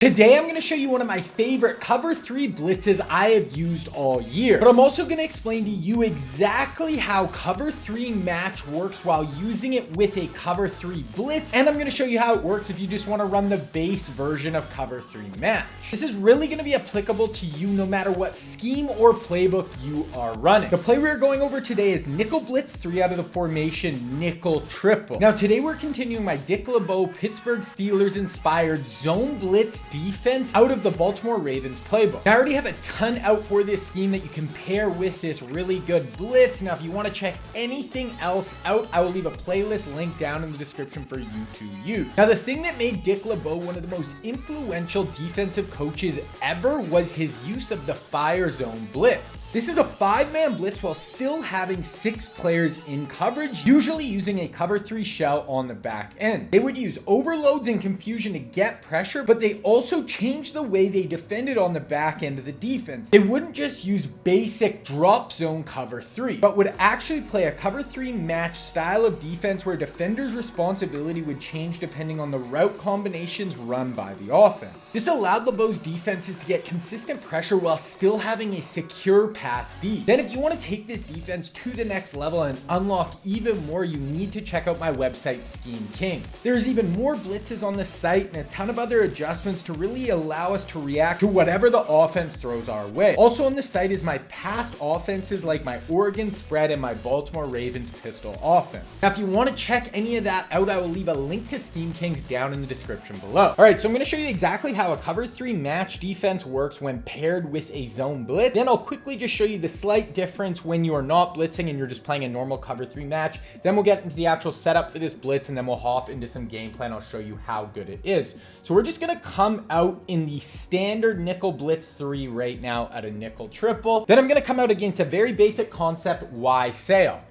Today, I'm going to show you one of my favorite cover 3 blitzes I have used all year. But I'm also going to explain to you exactly how cover 3 match works while using it with a cover 3 blitz. And I'm going to show you how it works if you just want to run the base version of cover 3 match. This is really going to be applicable to you no matter what scheme or playbook you are running. The play we're going over today is nickel blitz 3 out of the formation nickel triple. Now today we're continuing my Dick LeBeau Pittsburgh Steelers inspired zone blitz defense out of the Baltimore Ravens playbook. Now, I already have a ton out for this scheme that you can pair with this really good blitz. Now, if you want to check anything else out, I will leave a playlist link down in the description for you to use. Now, the thing that made Dick LeBeau one of the most influential defensive coaches ever was his use of the Fire Zone Blitz. This is a 5-man blitz while still having 6 players in coverage, usually using a cover 3 shell on the back end. They would use overloads and confusion to get pressure, but they also changed the way they defended on the back end of the defense. They wouldn't just use basic drop zone cover 3, but would actually play a cover 3 match style of defense where defenders' responsibility would change depending on the route combinations run by the offense. This allowed LeBeau's defenses to get consistent pressure while still having a secure pass D. Then if you want to take this defense to the next level and unlock even more, you need to check out my website, Scheme Kings. There's even more blitzes on the site and a ton of other adjustments to really allow us to react to whatever the offense throws our way. Also on the site is my past offenses like my Oregon spread and my Baltimore Ravens pistol offense. Now if you want to check any of that out, I will leave a link to Scheme Kings down in the description below. Alright, so I'm going to show you exactly how a cover 3 match defense works when paired with a zone blitz. Then I'll quickly just show you the slight difference when you are not blitzing and you're just playing a normal cover 3 match. Then we'll get into the actual setup for this blitz and then we'll hop into some game plan. I'll show you how good it is. So we're just going to come out in the standard nickel blitz 3 right now at a nickel triple. Then I'm going to come out against a very basic concept, Y sail.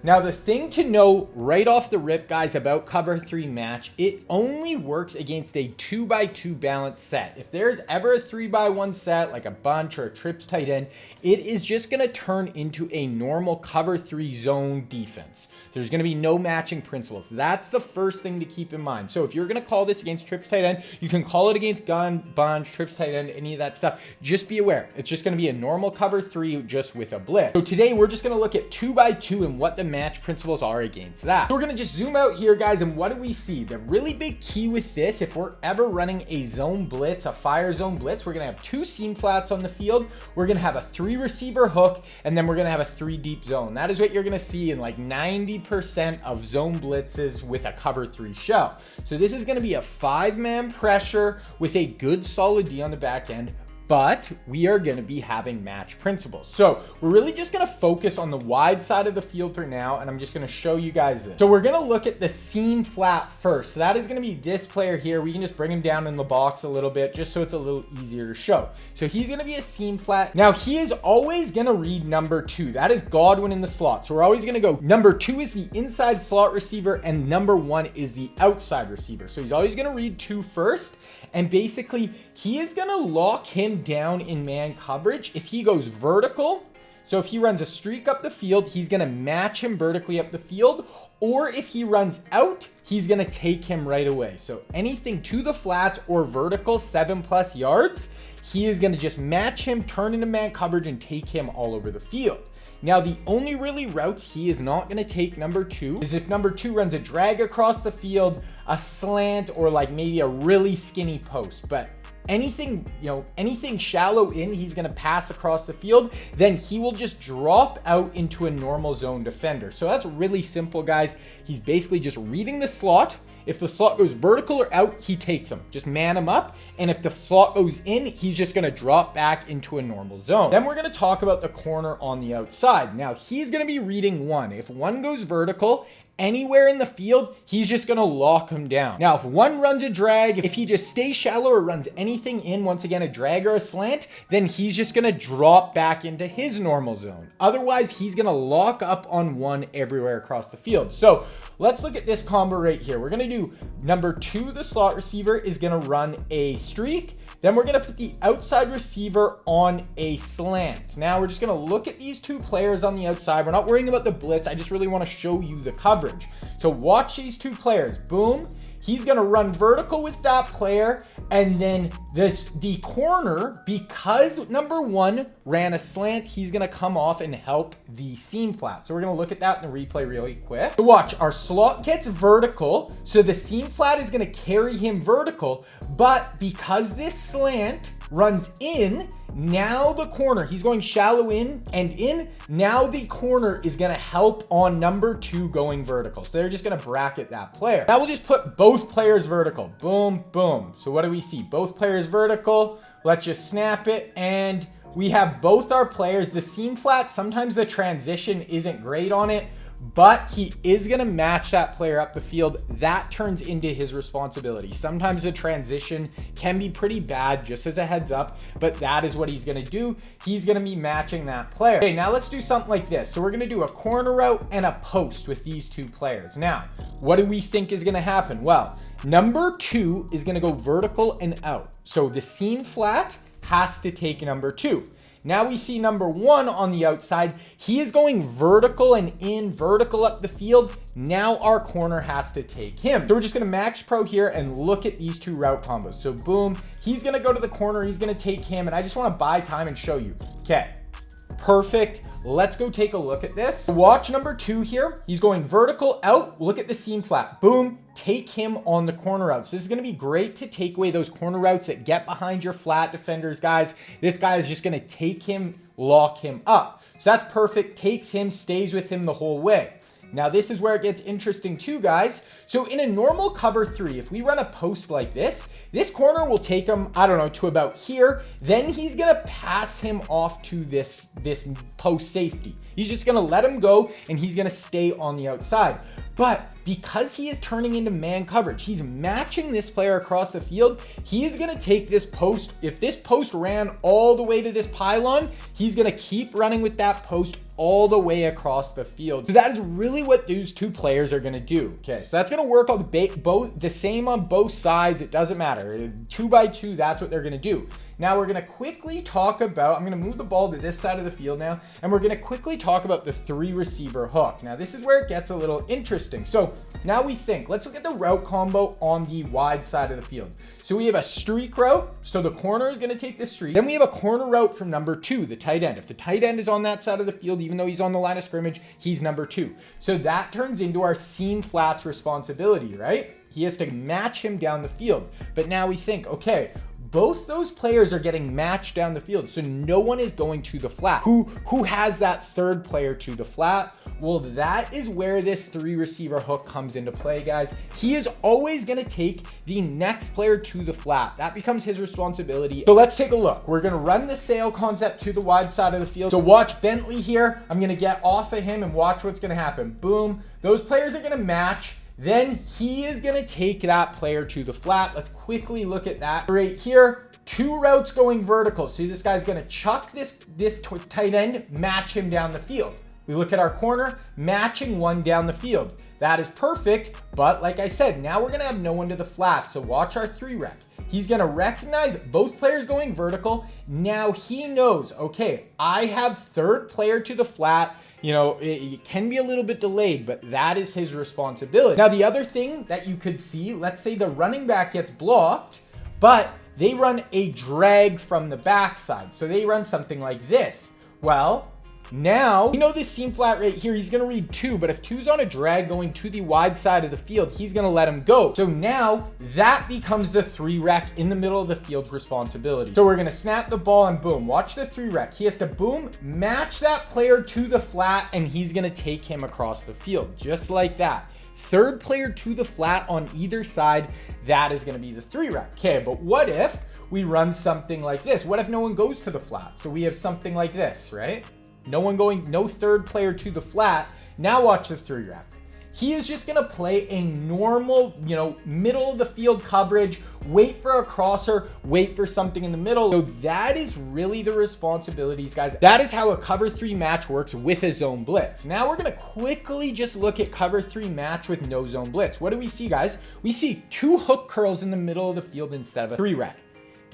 Now, the thing to know right off the rip, guys, about cover 3 match, it only works against a 2x2 balance set. If there's ever a 3x1 set, like a bunch or a trips tight end, it is just going to turn into a normal cover 3 zone defense. There's going to be no matching principles. That's the first thing to keep in mind. So if you're going to call this against trips tight end, you can call it against gun, bunch, trips tight end, any of that stuff. Just be aware. It's just going to be a normal cover 3 just with a blitz. So today we're just going to look at 2x2 and what the match principles are against that. So we're going to just zoom out here, guys, and what do we see? The really big key with this, if we're ever running a zone blitz, a fire zone blitz, we're going to have 2 seam flats on the field. We're going to have a 3 receiver hook, and then we're going to have a 3 deep zone. That is what you're going to see in like 90% of zone blitzes with a cover 3 shell. So this is going to be a 5-man pressure with a good solid D on the back end, but we are going to be having match principles. So we're really just going to focus on the wide side of the field for now, and I'm just going to show you guys this. So we're going to look at the seam flat first. So that is going to be this player here. We can just bring him down in the box a little bit just so it's a little easier to show. So he's going to be a seam flat. Now he is always going to read number 2. That is Godwin in the slot. So we're always going to go number 2 is the inside slot receiver and number 1 is the outside receiver. So he's always going to read 2 first. And basically, he is going to lock him down in man coverage if he goes vertical. So if he runs a streak up the field, he's going to match him vertically up the field. Or if he runs out, he's going to take him right away. So anything to the flats or vertical 7+ yards, he is going to just match him, turn into man coverage, and take him all over the field. Now, the only really routes he is not going to take number 2 is if number 2 runs a drag across the field, a slant, or like maybe a really skinny post. But anything, anything shallow in, he's going to pass across the field, then he will just drop out into a normal zone defender. So that's really simple, guys. He's basically just reading the slot. If the slot goes vertical or out, he takes him. Just man him up. And if the slot goes in, he's just going to drop back into a normal zone. Then we're going to talk about the corner on the outside. Now, he's going to be reading 1. If 1 goes vertical, anywhere in the field, he's just going to lock him down. Now, if 1 runs a drag, if he just stays shallow or runs anything in, once again, a drag or a slant, then he's just going to drop back into his normal zone. Otherwise, he's going to lock up on 1 everywhere across the field. So let's look at this combo right here. We're going to do number 2, the slot receiver, is going to run a streak. Then we're going to put the outside receiver on a slant. Now we're just going to look at these 2 players on the outside. We're not worrying about the blitz. I just really want to show you the coverage. So watch these 2 players. Boom. he's going to run vertical with that player. And then the corner, because number one ran a slant, he's going to come off and help the seam flat. So we're going to look at that in the replay really quick. So watch, our slot gets vertical. So the seam flat is going to carry him vertical. But because this slant runs in, now the corner, he's going shallow in and in. Now the corner is going to help on number two going vertical. So they're just going to bracket that player. Now we'll just put both players vertical. Boom, boom. So what do we see? Both players vertical. Let's just snap it. And we have both our players. The seam flat, sometimes the transition isn't great on it, but he is going to match that player up the field. That turns into his responsibility. Sometimes the transition can be pretty bad, just as a heads up, but that is what he's going to do. He's going to be matching that player. Okay, now let's do something like this. So we're going to do a corner route and a post with these two players. Now, what do we think is going to happen? Well, number two is going to go vertical and out. So the seam flat has to take number two. Now we see number one on the outside. He is going vertical and in, vertical up the field. Now our corner has to take him. So we're just going to max pro here and look at these two route combos. So boom, he's going to go to the corner. He's going to take him. And I just want to buy time and show you. Okay, perfect. Let's go take a look at this. Watch number two here. He's going vertical out. Look at the seam flat. Boom. Take him on the corner routes. This is going to be great to take away those corner routes that get behind your flat defenders, guys. This guy is just going to take him, lock him up. So that's perfect. Takes him, stays with him the whole way. Now, this is where it gets interesting too, guys. So in a normal cover three, if we run a post like this corner will take him, I don't know, to about here. Then he's going to pass him off to this post safety. He's just going to let him go and he's going to stay on the outside. But because he is turning into man coverage, he's matching this player across the field. He is going to take this post. If this post ran all the way to this pylon, he's going to keep running with that post all the way across the field. So that is really what these two players are going to do. Okay, so that's going to work on the same on both sides. It doesn't matter. 2 by 2, that's what they're going to do. Now we're going to quickly talk about, I'm going to move the ball to this side of the field now, and we're going to quickly talk about the 3 receiver hook. Now this is where it gets a little interesting. So now we think, let's look at the route combo on the wide side of the field. So we have a streak route. So the corner is going to take the streak. Then we have a corner route from number 2, the tight end. If the tight end is on that side of the field, even though he's on the line of scrimmage, he's number 2. So that turns into our seam flats responsibility, right? He has to match him down the field. But now we think, okay, both those players are getting matched down the field, so no one is going to the flat. Who has that third player to the flat? Well, that is where this 3 receiver hook comes into play, guys. He is always going to take the next player to the flat. That becomes his responsibility. So let's take a look. We're going to run the sail concept to the wide side of the field. So watch Bentley here. I'm going to get off of him and watch what's going to happen. Boom. Those players are going to match. Then he is going to take that player to the flat. Let's quickly look at that right here. 2 routes going vertical. See, this guy's going to chuck this tight end, match him down the field. We look at our corner, matching one down the field. That is perfect. But like I said, now we're going to have no one to the flat. So watch our 3 rep. He's going to recognize both players going vertical. Now he knows, okay, I have third player to the flat. You know, it can be a little bit delayed, but that is his responsibility. Now, the other thing that you could see, let's say the running back gets blocked, but they run a drag from the backside. So they run something like this. Well, now, you know this seam flat right here, he's going to read 2, but if 2's on a drag going to the wide side of the field, he's going to let him go. So now that becomes the 3 rec in the middle of the field's responsibility. So we're going to snap the ball and boom, watch the 3 rec. He has to boom, match that player to the flat, and he's going to take him across the field just like that. Third player to the flat on either side, that is going to be the 3 rec. Okay, but what if we run something like this? What if no one goes to the flat? So we have something like this, right? No one going, no third player to the flat. Now watch the 3 rep. He is just going to play a normal, you know, middle of the field coverage, wait for a crosser, wait for something in the middle. So that is really the responsibilities, guys. That is how a cover 3 match works with a zone blitz. Now we're going to quickly just look at cover 3 match with no zone blitz. What do we see, guys? We see 2 hook curls in the middle of the field instead of a 3 rec.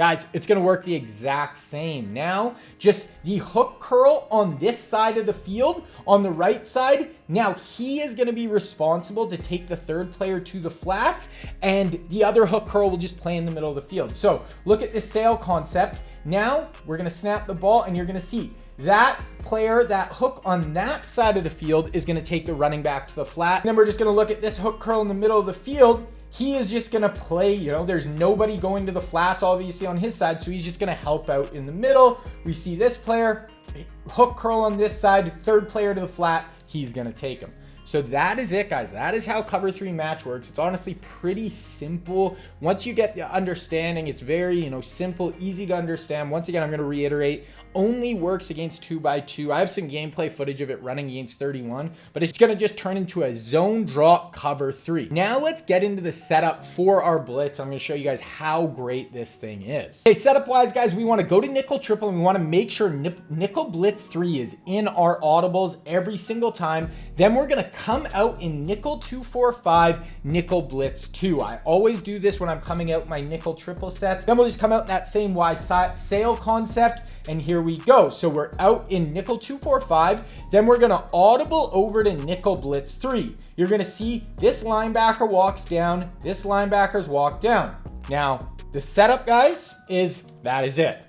Guys, it's going to work the exact same. Now, just the hook curl on this side of the field, on the right side, now he is going to be responsible to take the third player to the flat, and the other hook curl will just play in the middle of the field. So look at this sail concept. Now we're going to snap the ball, and you're going to see that player, that hook on that side of the field is going to take the running back to the flat. And then we're just going to look at this hook curl in the middle of the field. He is just going to play, there's nobody going to the flats obviously on his side, so he's just going to help out in the middle. We see this player, hook curl on this side, third player to the flat, he's going to take him. So that is it, guys. That is how cover 3 match works. It's honestly pretty simple. Once you get the understanding, it's very, simple, easy to understand. Once again, I'm going to reiterate, only works against 2x2. I have some gameplay footage of it running against 31, but it's going to just turn into a zone drop cover 3. Now let's get into the setup for our blitz. I'm going to show you guys how great this thing is. Okay, setup wise, guys, we want to go to nickel triple, and we want to make sure nickel blitz 3 is in our audibles every single time. Then we're going to come out in nickel 2-4-5, nickel blitz 2. I always do this when I'm coming out my nickel triple sets. Then we'll just come out in that same wide sail concept. And here we go. So we're out in nickel 2-4-5. Then we're going to audible over to nickel blitz 3. You're going to see this linebacker walks down. This linebacker's walk down. Now, the setup, guys, that is it.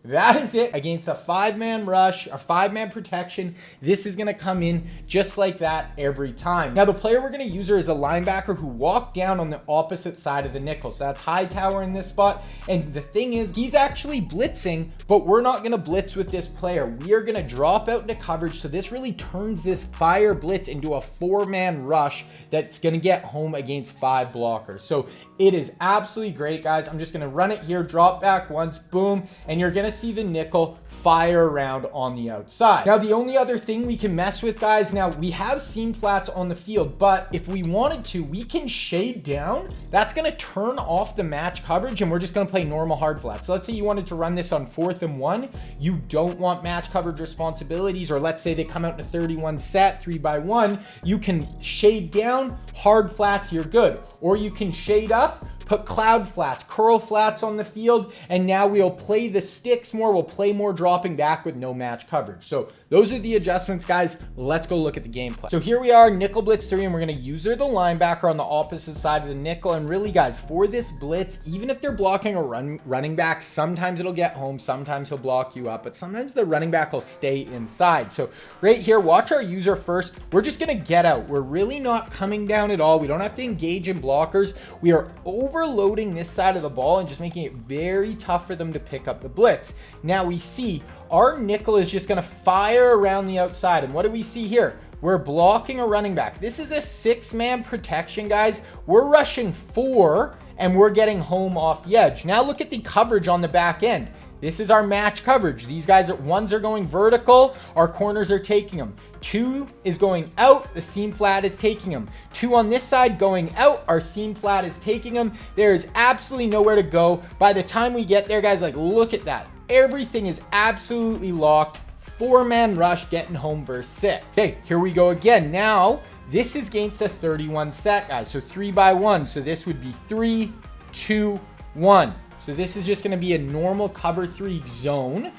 That is it against a 5-man rush, a 5-man protection. This is going to come in just like that every time. Now, the player we're going to use here is a linebacker who walked down on the opposite side of the nickel. So that's Hightower in this spot. And the thing is, he's actually blitzing, but we're not going to blitz with this player. We are going to drop out into coverage. So this really turns this fire blitz into a 4-man rush that's going to get home against 5 blockers. So it is absolutely great, guys. I'm just going to run it here, drop back once, boom, and you're going to see the nickel fire around on the outside. Now, the only other thing we can mess with, guys, now we have seam flats on the field, but if we wanted to, we can shade down. That's going to turn off the match coverage, and we're just going to play normal hard flats. So let's say you wanted to run this on 4th and 1. You don't want match coverage responsibilities, or let's say they come out in a 31 set, 3x1. You can shade down, hard flats, you're good. Or you can shade up, put cloud flats, curl flats on the field, and now we'll play the sticks more. We'll play more dropping back with no match coverage. So those are the adjustments, guys. Let's go look at the gameplay. So here we are, nickel blitz 3, and we're going to use the linebacker on the opposite side of the nickel. And really, guys, for this blitz, even if they're blocking a running back, sometimes it'll get home, sometimes he'll block you up, but sometimes the running back will stay inside. So right here, watch our user first. We're just going to get out. We're really not coming down at all. We don't have to engage in blockers. We are overloading this side of the ball and just making it very tough for them to pick up the blitz. Now we see our nickel is just going to fire around the outside. And what do we see here? We're blocking a running back. This is a 6-man protection, guys. We're rushing 4 and we're getting home off the edge. Now look at the coverage on the back end. This is our match coverage. These guys, ones are going vertical, our corners are taking them. 2 is going out, the seam flat is taking them. 2 on this side going out, our seam flat is taking them. There is absolutely nowhere to go. By the time we get there, guys, look at that. Everything is absolutely locked. 4-man rush getting home verse 6. Okay, here we go again. Now, this is against a 31 set, guys. So 3x1. So this would be 3, 2, 1. So this is just going to be a normal cover 3 zone,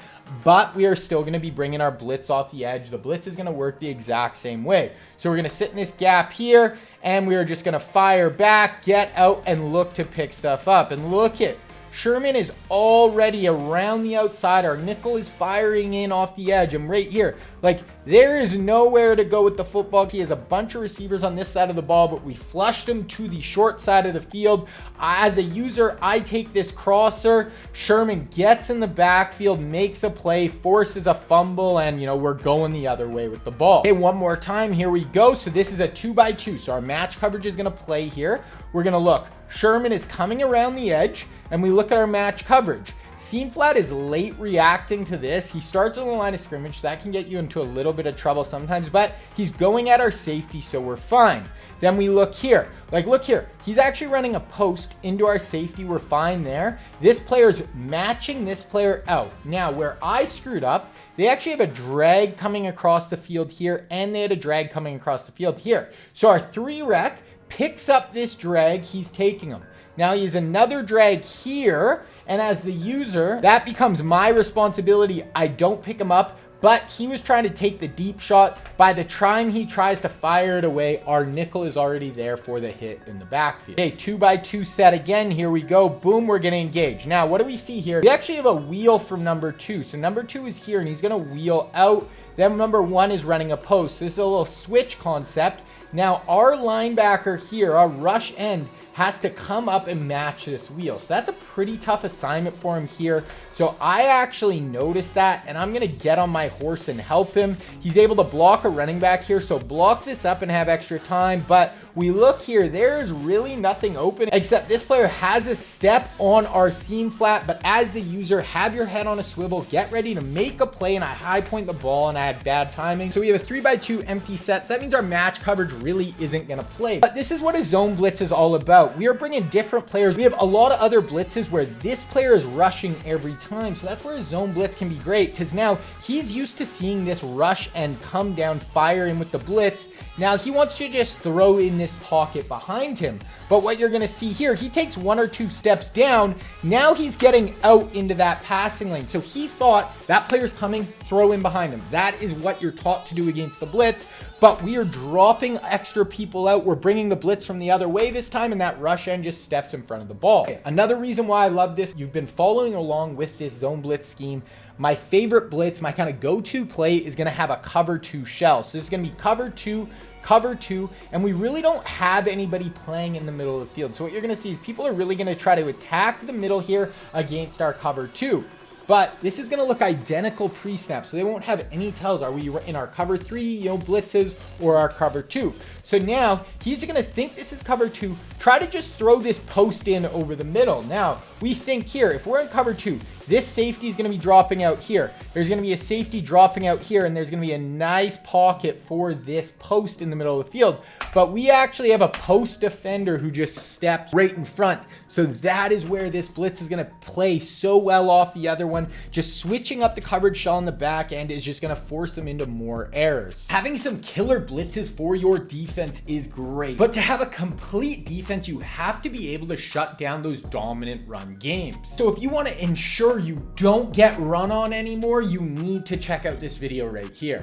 but we are still going to be bringing our blitz off the edge. The blitz is going to work the exact same way. So we're going to sit in this gap here, and we are just going to fire back, get out, and look to pick stuff up. And look at Sherman is already around the outside. Our nickel is firing in off the edge. And right here, there is nowhere to go with the football. He has a bunch of receivers on this side of the ball, but we flushed him to the short side of the field. As a user, I take this crosser. Sherman gets in the backfield, makes a play, forces a fumble, and, we're going the other way with the ball. Okay, one more time. Here we go. So this is a 2x2. So our match coverage is going to play here. We're going to look. Sherman is coming around the edge, and we look at our match coverage. Seam flat is late reacting to this. He starts on the line of scrimmage. So that can get you into a little bit of trouble sometimes, but he's going at our safety, so we're fine. Then we look here. Look here. He's actually running a post into our safety. We're fine there. This player's matching this player out. Now, where I screwed up, they actually have a drag coming across the field here, and they had a drag coming across the field here. So our 3 rec picks up this drag, he's taking him. Now he has another drag here, and as the user, that becomes my responsibility. I don't pick him up, but he was trying to take the deep shot. By the time he tries to fire it away, our nickel is already there for the hit in the backfield. Okay, 2x2 set again. Here we go. Boom, we're going to engage. Now, what do we see here? We actually have a wheel from number 2. So number 2 is here, and he's going to wheel out. Then number 1 is running a post. So this is a little switch concept. Now, our linebacker here, our rush end, has to come up and match this wheel. So that's a pretty tough assignment for him here. So I actually noticed that, and I'm going to get on my horse and help him. He's able to block a running back here. So block this up and have extra time. But we look here, there's really nothing open except this player has a step on our seam flat. But as the user, have your head on a swivel, get ready to make a play, and I high point the ball, and I had bad timing. So we have a 3x2 empty set. So that means our match coverage really isn't going to play. But this is what a zone blitz is all about. We are bringing different players. We have a lot of other blitzes where this player is rushing every time. So that's where a zone blitz can be great, because now he's used to seeing this rush and come down, fire in with the blitz. Now he wants to just throw in this pocket behind him. But what you're going to see here, he takes 1 or 2 steps down. Now he's getting out into that passing lane. So he thought that player's coming, throw in behind him. That is what you're taught to do against the blitz. But we are dropping extra people out. We're bringing the blitz from the other way this time, and that rush end just steps in front of the ball. Okay, another reason why I love this, you've been following along with this zone blitz scheme. My favorite blitz, my kind of go-to play, is going to have a cover 2 shell. So this is going to be cover 2, and we really don't have anybody playing in the middle of the field. So what you're going to see is people are really going to try to attack the middle here against our cover 2. But this is going to look identical pre-snap, so they won't have any tells. Are we in our cover 3, blitzes, or our cover 2? So now he's going to think this is cover 2, try to just throw this post in over the middle. Now we think here, if we're in cover 2, this safety is going to be dropping out here. There's going to be a safety dropping out here, and there's going to be a nice pocket for this post in the middle of the field. But we actually have a post defender who just steps right in front. So that is where this blitz is going to play so well off the other one. Just switching up the coverage shell on the back end is just going to force them into more errors. Having some killer blitzes for your defense is great, but to have a complete defense, you have to be able to shut down those dominant run games. So if you want to ensure you don't get run on anymore, you need to check out this video right here.